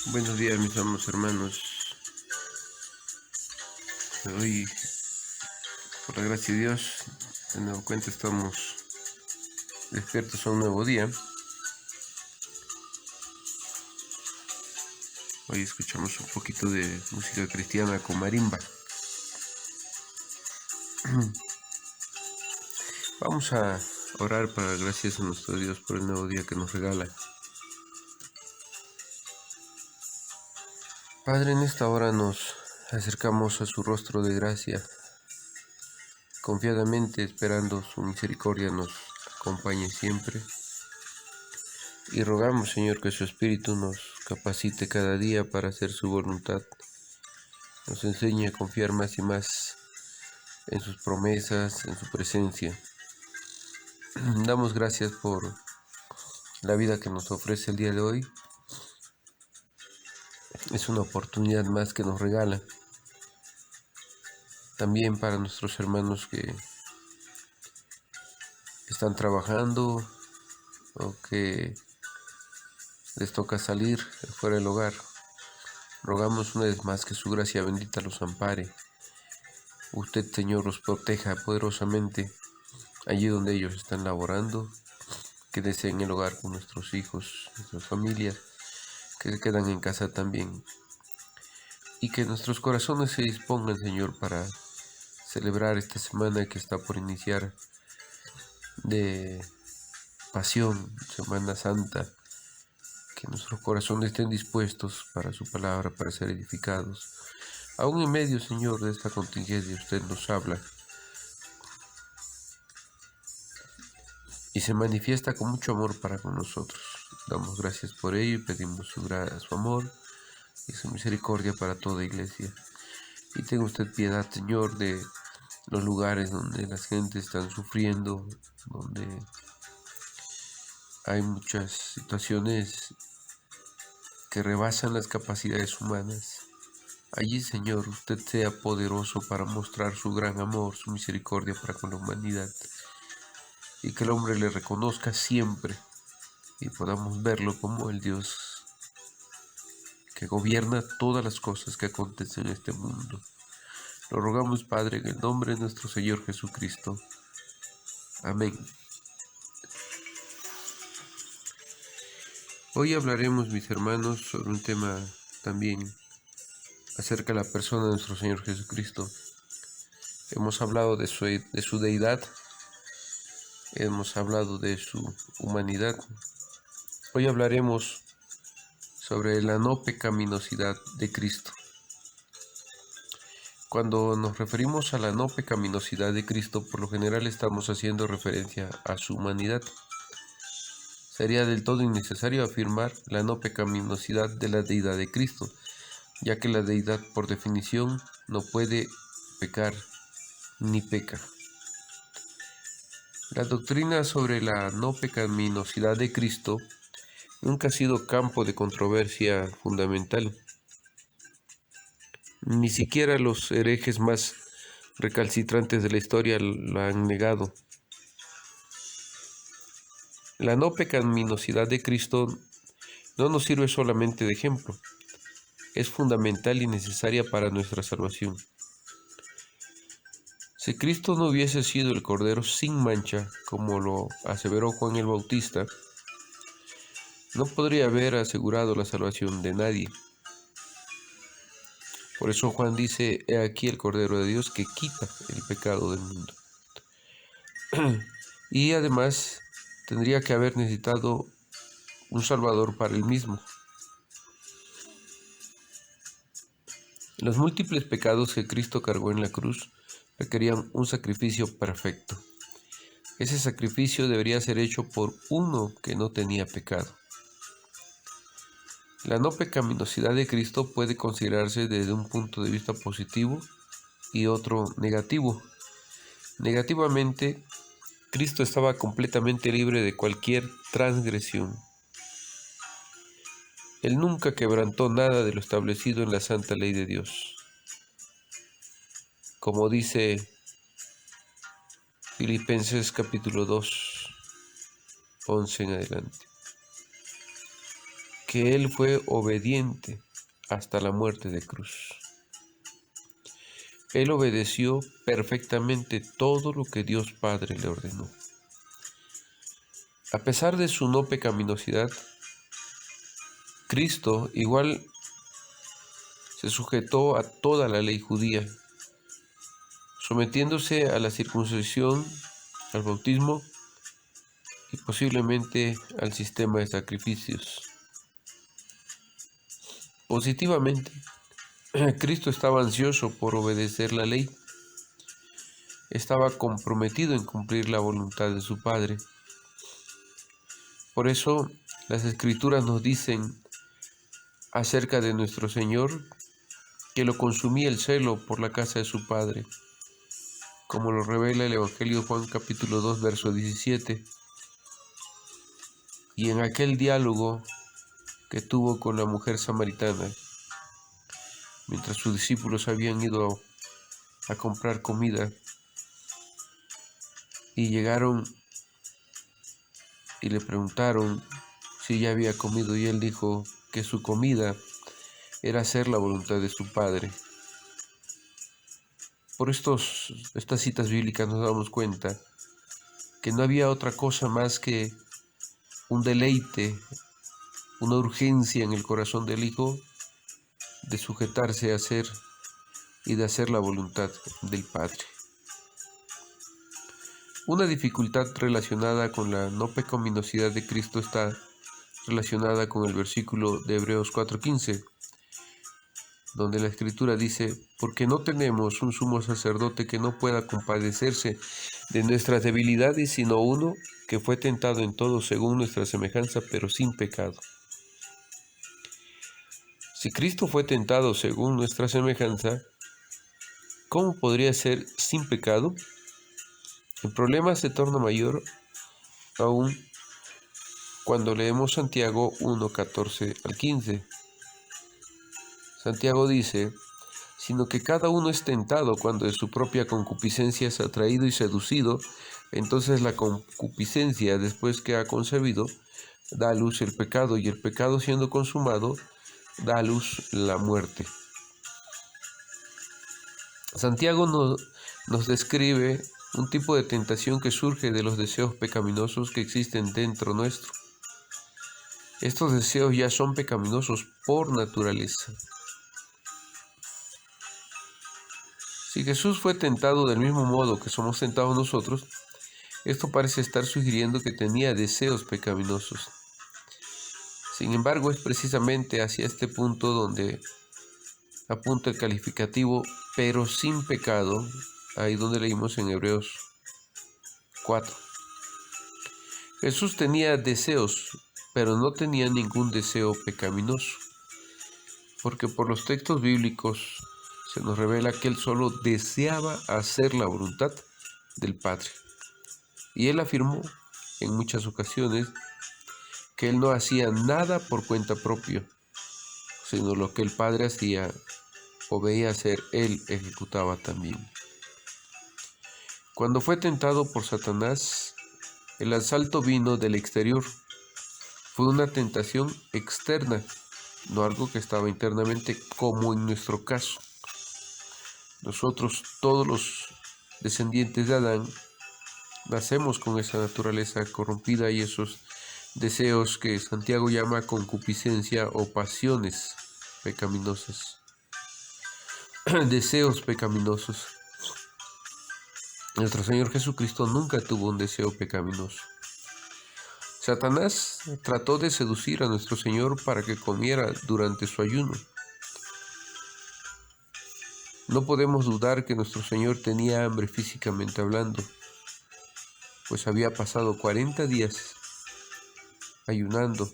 Buenos días, mis amados hermanos. Hoy, por la gracia de Dios, de nuevo cuenta estamos despiertos a un nuevo día. Hoy escuchamos un poquito de música cristiana con marimba. Vamos a orar para dar gracias a nuestro Dios por el nuevo día que nos regala. Padre, en esta hora nos acercamos a su rostro de gracia, confiadamente esperando su misericordia nos acompañe siempre. Y rogamos, Señor, que su Espíritu nos capacite cada día para hacer su voluntad. Nos enseñe a confiar más y más en sus promesas, en su presencia. Damos gracias por la vida que nos ofrece el día de hoy. Es una oportunidad más que nos regala. También para nuestros hermanos que están trabajando o que les toca salir fuera del hogar. Rogamos una vez más que su gracia bendita los ampare. Usted, Señor, los proteja poderosamente allí donde ellos están laborando. Quédese en el hogar con nuestros hijos, nuestras familias, que se quedan en casa también. Y que nuestros corazones se dispongan, Señor, para celebrar esta semana que está por iniciar de pasión, Semana Santa. Que nuestros corazones estén dispuestos para su palabra, para ser edificados. Aún en medio, Señor, de esta contingencia, usted nos habla y se manifiesta con mucho amor para con nosotros. Damos gracias por ello y pedimos su amor y su misericordia para toda iglesia. Y tenga usted piedad, Señor, de los lugares donde las gentes están sufriendo, donde hay muchas situaciones que rebasan las capacidades humanas. Allí, Señor, usted sea poderoso para mostrar su gran amor, su misericordia para con la humanidad, y que el hombre le reconozca siempre y podamos verlo como el Dios que gobierna todas las cosas que acontecen en este mundo. Lo rogamos, Padre, en el nombre de nuestro Señor Jesucristo. Amén. Hoy hablaremos, mis hermanos, sobre un tema también acerca de la persona de nuestro Señor Jesucristo. Hemos hablado de su deidad, hemos hablado de su humanidad. Hoy hablaremos sobre la no pecaminosidad de Cristo. Cuando nos referimos a la no pecaminosidad de Cristo, por lo general estamos haciendo referencia a su humanidad. Sería del todo innecesario afirmar la no pecaminosidad de la deidad de Cristo, ya que la deidad, por definición, no puede pecar ni peca. La doctrina sobre la no pecaminosidad de Cristo nunca ha sido campo de controversia fundamental. Ni siquiera los herejes más recalcitrantes de la historia la han negado. La no pecaminosidad de Cristo no nos sirve solamente de ejemplo, es fundamental y necesaria para nuestra salvación. Si Cristo no hubiese sido el Cordero sin mancha, como lo aseveró Juan el Bautista, no podría haber asegurado la salvación de nadie. Por eso Juan dice: he aquí el Cordero de Dios que quita el pecado del mundo. Y además tendría que haber necesitado un Salvador para él mismo. Los múltiples pecados que Cristo cargó en la cruz requerían un sacrificio perfecto. Ese sacrificio debería ser hecho por uno que no tenía pecado. La no pecaminosidad de Cristo puede considerarse desde un punto de vista positivo y otro negativo. Negativamente, Cristo estaba completamente libre de cualquier transgresión. Él nunca quebrantó nada de lo establecido en la santa ley de Dios. Como dice Filipenses capítulo 2, 11 en adelante. que Él fue obediente hasta la muerte de cruz. Él obedeció perfectamente todo lo que Dios Padre le ordenó. A pesar de su no pecaminosidad, Cristo igual se sujetó a toda la ley judía, sometiéndose a la circuncisión, al bautismo y posiblemente al sistema de sacrificios. Positivamente, Cristo estaba ansioso por obedecer la ley, estaba comprometido en cumplir la voluntad de su Padre. Por eso las Escrituras nos dicen acerca de nuestro Señor que lo consumía el celo por la casa de su Padre, como lo revela el Evangelio de Juan capítulo 2, verso 17. Y en aquel diálogo que tuvo con la mujer samaritana, mientras sus discípulos habían ido a comprar comida, y llegaron y le preguntaron si ya había comido, y él dijo que su comida era hacer la voluntad de su Padre. Por estas citas bíblicas nos damos cuenta que no había otra cosa más que un deleite, una urgencia en el corazón del Hijo de sujetarse a hacer y de hacer la voluntad del Padre. Una dificultad relacionada con la no pecaminosidad de Cristo está relacionada con el versículo de Hebreos 4:15, donde la Escritura dice: porque no tenemos un sumo sacerdote que no pueda compadecerse de nuestras debilidades, sino uno que fue tentado en todo según nuestra semejanza, pero sin pecado. Si Cristo fue tentado según nuestra semejanza, ¿cómo podría ser sin pecado? El problema se torna mayor aún cuando leemos Santiago 1:14 al 15. Santiago dice: sino que cada uno es tentado cuando de su propia concupiscencia es atraído y seducido, entonces la concupiscencia, después que ha concebido, da a luz el pecado, y el pecado, siendo consumado, da a luz la muerte. Santiago nos describe un tipo de tentación que surge de los deseos pecaminosos que existen dentro nuestro. Estos deseos ya son pecaminosos por naturaleza. Si Jesús fue tentado del mismo modo que somos tentados nosotros, esto parece estar sugiriendo que tenía deseos pecaminosos. Sin embargo, es precisamente hacia este punto donde apunta el calificativo pero sin pecado, ahí donde leímos en Hebreos 4. Jesús tenía deseos, pero no tenía ningún deseo pecaminoso, porque por los textos bíblicos se nos revela que él solo deseaba hacer la voluntad del Padre. Y él afirmó en muchas ocasiones que él no hacía nada por cuenta propia, sino lo que el Padre hacía o veía hacer, él ejecutaba también. Cuando fue tentado por Satanás, el asalto vino del exterior. Fue una tentación externa, no algo que estaba internamente, como en nuestro caso. Nosotros, todos los descendientes de Adán, nacemos con esa naturaleza corrompida y esos deseos que Santiago llama concupiscencia o pasiones pecaminosas. Deseos pecaminosos. Nuestro Señor Jesucristo nunca tuvo un deseo pecaminoso. Satanás trató de seducir a nuestro Señor para que comiera durante su ayuno. No podemos dudar que nuestro Señor tenía hambre físicamente hablando, pues había pasado 40 días ayunando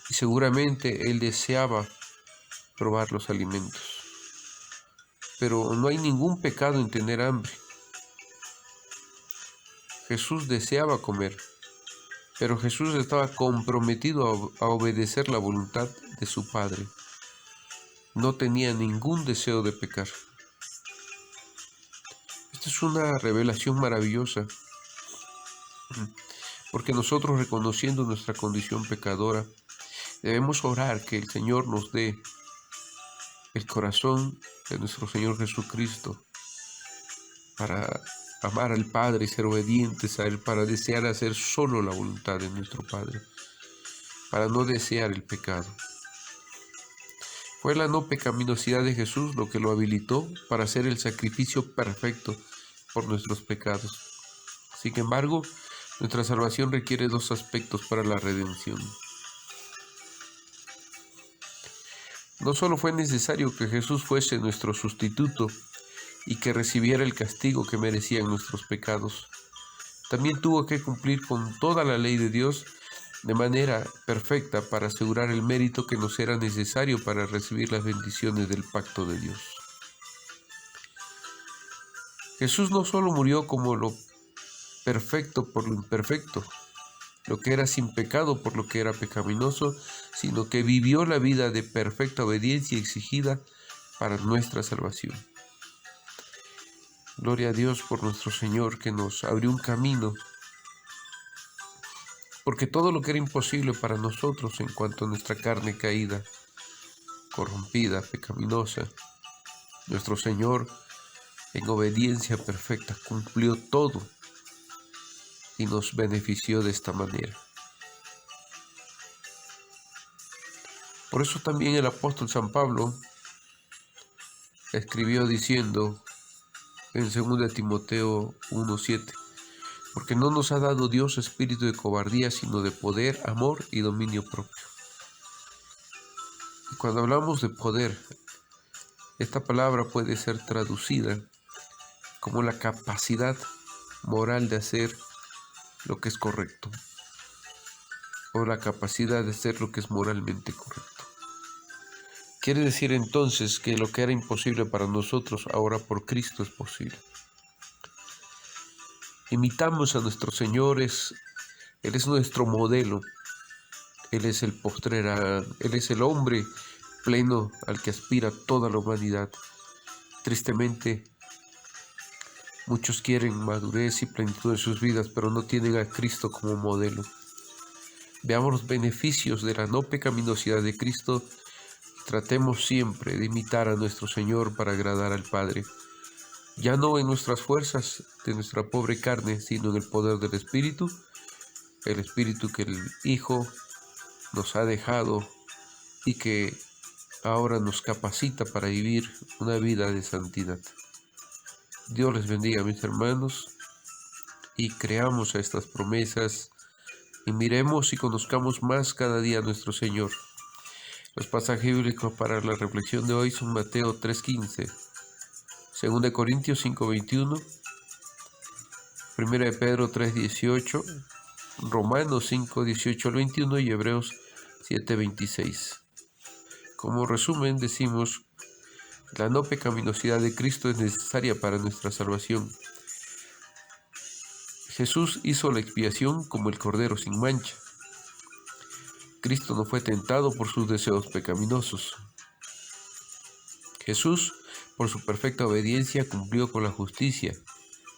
y seguramente Él deseaba probar los alimentos. Pero no hay ningún pecado en tener hambre. Jesús deseaba comer, pero Jesús estaba comprometido a obedecer la voluntad de su Padre. No tenía ningún deseo de pecar. Esta es una revelación maravillosa, porque nosotros, reconociendo nuestra condición pecadora, Debemos orar que el Señor nos dé el corazón de nuestro Señor Jesucristo para amar al Padre y ser obedientes a Él, para desear hacer solo la voluntad de nuestro Padre, para no desear el pecado. Fue la no pecaminosidad de Jesús lo que lo habilitó para hacer el sacrificio perfecto por nuestros pecados. Sin embargo, nuestra salvación requiere dos aspectos para la redención. No solo fue necesario que Jesús fuese nuestro sustituto y que recibiera el castigo que merecían nuestros pecados, también tuvo que cumplir con toda la ley de Dios de manera perfecta para asegurar el mérito que nos era necesario para recibir las bendiciones del pacto de Dios. Jesús no solo murió como lo perfecto por lo imperfecto, lo que era sin pecado por lo que era pecaminoso, sino que vivió la vida de perfecta obediencia exigida para nuestra salvación. Gloria a Dios por nuestro Señor que nos abrió un camino, porque todo lo que era imposible para nosotros en cuanto a nuestra carne caída, corrompida, pecaminosa, nuestro Señor en obediencia perfecta cumplió todo y nos benefició de esta manera. Por eso también el apóstol San Pablo escribió diciendo en 2 Timoteo 1:7, porque no nos ha dado Dios espíritu de cobardía, sino de poder, amor y dominio propio. Y cuando hablamos de poder, esta palabra puede ser traducida como la capacidad moral de hacer lo que es correcto, o la capacidad de hacer lo que es moralmente correcto. Quiere decir entonces que lo que era imposible para nosotros, ahora por Cristo es posible. Imitamos a nuestro Señor, Él es nuestro modelo, Él es el postrer Adán, Él es el hombre pleno al que aspira toda la humanidad. Tristemente, muchos quieren madurez y plenitud en sus vidas, pero no tienen a Cristo como modelo. Veamos los beneficios de la no pecaminosidad de Cristo y tratemos siempre de imitar a nuestro Señor para agradar al Padre. Ya no en nuestras fuerzas de nuestra pobre carne, sino en el poder del Espíritu, el Espíritu que el Hijo nos ha dejado y que ahora nos capacita para vivir una vida de santidad. Dios les bendiga, mis hermanos, y creamos a estas promesas y miremos y conozcamos más cada día a nuestro Señor. Los pasajes bíblicos para la reflexión de hoy son Mateo 3:15, 2 Corintios 5:21, 1 Pedro 3:18, Romanos 5:18 al 21 y Hebreos 7:26. Como resumen decimos: la no pecaminosidad de Cristo es necesaria para nuestra salvación. Jesús hizo la expiación como el Cordero sin mancha. Cristo no fue tentado por sus deseos pecaminosos. Jesús, por su perfecta obediencia, cumplió con la justicia,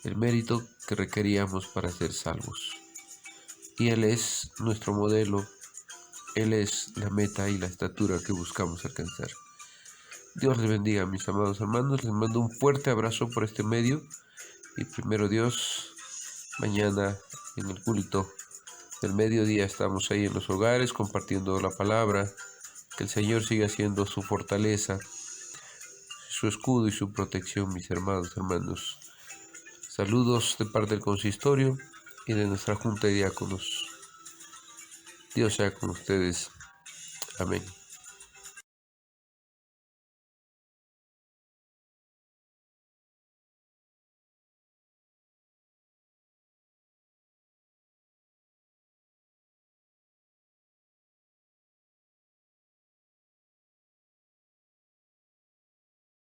el mérito que requeríamos para ser salvos. Y Él es nuestro modelo, Él es la meta y la estatura que buscamos alcanzar. Dios les bendiga, mis amados hermanos. Les mando un fuerte abrazo por este medio. Y primero Dios, mañana en el culto del mediodía estamos ahí en los hogares compartiendo la palabra. Que el Señor siga siendo su fortaleza, su escudo y su protección, mis hermanos. Saludos de parte del consistorio y de nuestra junta de diáconos. Dios sea con ustedes. Amén.